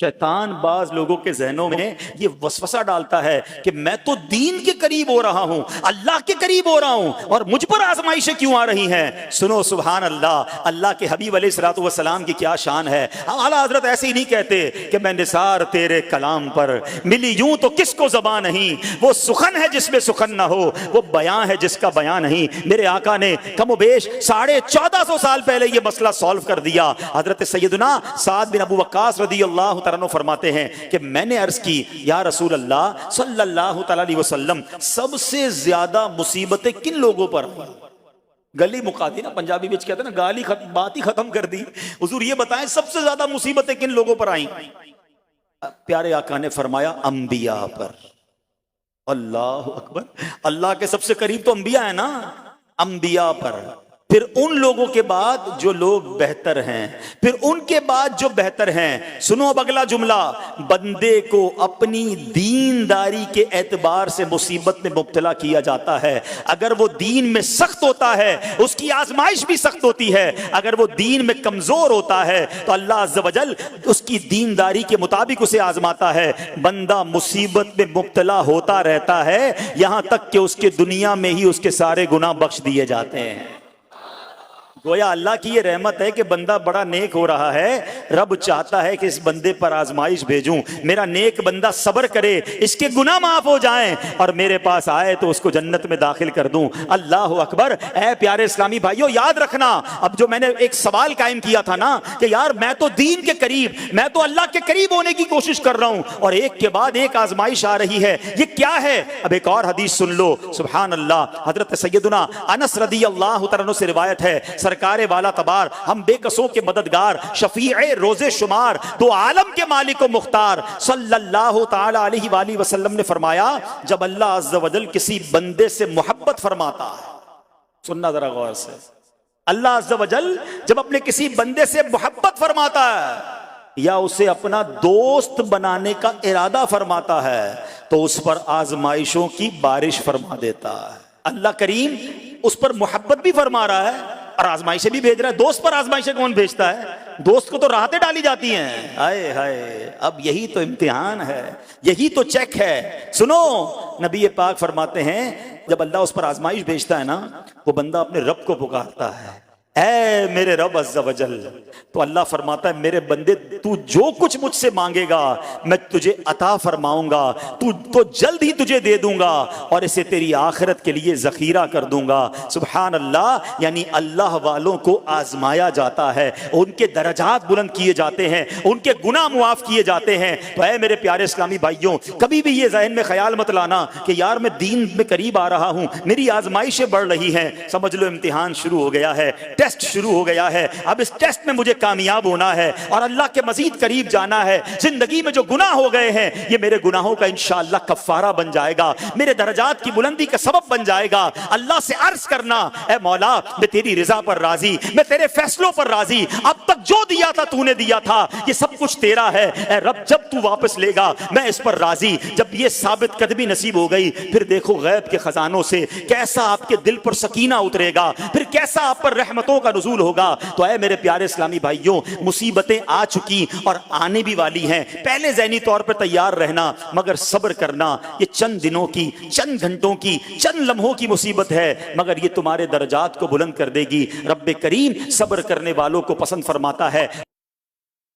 شیطان بعض لوگوں کے ذہنوں میں یہ وسوسہ ڈالتا ہے کہ میں تو دین کے قریب ہو رہا ہوں، اللہ کے قریب ہو رہا ہوں، اور مجھ پر آزمائشیں کیوں آ رہی ہیں؟ سنو سبحان اللہ، اللہ کے حبیب علیہ الصلوۃ والسلام کی کیا شان ہے۔ اعلیٰ حضرت ایسے ہی نہیں کہتے کہ میں نثار تیرے کلام پر، ملی یوں تو کس کو زبان نہیں، وہ سخن ہے جس میں سخن نہ ہو، وہ بیان ہے جس کا بیان نہیں۔ میرے آقا نے کم و بیش 1450 سال پہلے یہ مسئلہ سالو کر دیا۔ حضرت سیدنا سعد بن ابو وقاص رضی اللہ تعالیٰ عنہ فرماتے ہیں کہ میں نے عرض کی یا رسول اللہ صلی اللہ تعالیٰ علیہ وسلم، سب سے زیادہ مصیبتیں کن لوگوں پر ہیں؟ گلی مکا دی نا، پنجابی بچ کہتے ہیں نا، گالی بات ہی ختم کر دی۔ حضور یہ بتائیں سب سے زیادہ مصیبتیں کن لوگوں پر آئیں؟ پیارے آقا نے فرمایا انبیاء پر۔ اللہ اکبر، اللہ کے سب سے قریب تو انبیاء ہیں نا، انبیاء پر، پھر ان لوگوں کے بعد جو لوگ بہتر ہیں، پھر ان کے بعد جو بہتر ہیں۔ سنو اب اگلا جملہ، بندے کو اپنی دینداری کے اعتبار سے مصیبت میں مبتلا کیا جاتا ہے۔ اگر وہ دین میں سخت ہوتا ہے اس کی آزمائش بھی سخت ہوتی ہے، اگر وہ دین میں کمزور ہوتا ہے تو اللہ عز و جل اس کی دینداری کے مطابق اسے آزماتا ہے۔ بندہ مصیبت میں مبتلا ہوتا رہتا ہے یہاں تک کہ اس کے دنیا میں ہی اس کے سارے گناہ بخش دیے جاتے ہیں۔ گویا اللہ کی یہ رحمت ہے کہ بندہ بڑا نیک ہو رہا ہے، رب چاہتا ہے کہ اس بندے پر آزمائش بھیجوں، میرا نیک بندہ صبر کرے، اس کے گناہ معاف ہو جائیں اور میرے پاس آئے تو اس کو جنت میں داخل کر دوں۔ اللہ اکبر۔ اے پیارے اسلامی بھائیو، یاد رکھنا، اب جو میں نے ایک سوال قائم کیا تھا نا کہ یار میں تو دین کے قریب، میں تو اللہ کے قریب ہونے کی کوشش کر رہا ہوں اور ایک کے بعد ایک آزمائش آ رہی ہے، یہ کیا ہے؟ اب ایک اور حدیث سن لو، سبحان اللہ۔ حضرت سیدنا انس رضی اللہ تعالیٰ عنہ سے روایت ہے، سرکار والا تبار، ہم بے کسوں کے مددگار، شفیع روز شمار، دو عالم کے مالک و مختار صلی اللہ تعالی علیہ وآلہ وسلم نے فرمایا، جب اللہ عز و جل کسی بندے سے محبت فرماتا ہے، سننا ذرا غور سے، اللہ عز و جل جب اپنے کسی بندے سے محبت فرماتا ہے یا اسے اپنا دوست بنانے کا ارادہ فرماتا ہے تو اس پر آزمائشوں کی بارش فرما دیتا ہے۔ اللہ کریم اس پر محبت بھی فرما رہا ہے اور آزمائشیں بھی بھیج رہا ہے۔ دوست پر آزمائشیں کون بھیجتا ہے؟ دوست کو تو راحتیں ڈالی جاتی ہیں۔ ہائے ہائے، اب یہی تو امتحان ہے، یہی تو چیک ہے۔ سنو، نبی پاک فرماتے ہیں جب اللہ اس پر آزمائش بھیجتا ہے نا، وہ بندہ اپنے رب کو پکارتا ہے، اے میرے رب عز و جل، تو اللہ فرماتا ہے میرے بندے تو جو کچھ مجھ سے مانگے گا میں تجھے عطا فرماؤں گا، تو جلد ہی تجھے دے دوں گا اور اسے تیری آخرت کے لیے ذخیرہ کر دوں گا۔ سبحان اللہ۔ یعنی اللہ والوں کو آزمایا جاتا ہے، ان کے درجات بلند کیے جاتے ہیں، ان کے گناہ معاف کیے جاتے ہیں۔ تو اے میرے پیارے اسلامی بھائیوں، کبھی بھی یہ ذہن میں خیال مت لانا کہ یار میں دین میں قریب آ رہا ہوں، میری آزمائشیں بڑھ رہی ہیں، سمجھ لو امتحان شروع ہو گیا ہے، ٹیسٹ شروع ہو گیا ہے، اب اس ٹیسٹ میں مجھے کامیاب ہونا ہے اور اللہ کے مزید قریب جانا ہے۔ زندگی میں جو گناہ ہو گئے ہیں یہ میرے گناہوں کا انشاءاللہ کفارہ بن جائے گا، میرے درجات کی بلندی کا سبب بن جائے گا۔ اللہ سے عرض کرنا، اے مولا میں تیری رضا پر راضی، میں تیرے فیصلوں پر راضی، اب تک جو دیا تھا تو نے دیا تھا، یہ سب کچھ تیرا ہے، اے رب جب تو واپس لے گا میں اس پر راضی۔ جب یہ ثابت قدمی نصیب ہو گئی، پھر دیکھو غیب کے خزانوں سے کیسا آپ کے دل پر سکینہ اترے گا، پھر کیسا آپ پر رحمتوں کا نزول ہوگا۔ تو اے میرے پیارے اسلامی بھائیوں، مصیبتیں آ چکی اور آنے بھی والی ہیں، پہلے ذہنی طور پر تیار رہنا، مگر صبر کرنا۔ یہ چند دنوں کی، چند گھنٹوں کی، چند لمحوں کی مصیبت ہے، مگر یہ تمہارے درجات کو بلند کر دے گی۔ رب کریم صبر کرنے والوں کو پسند فرماتا ہے۔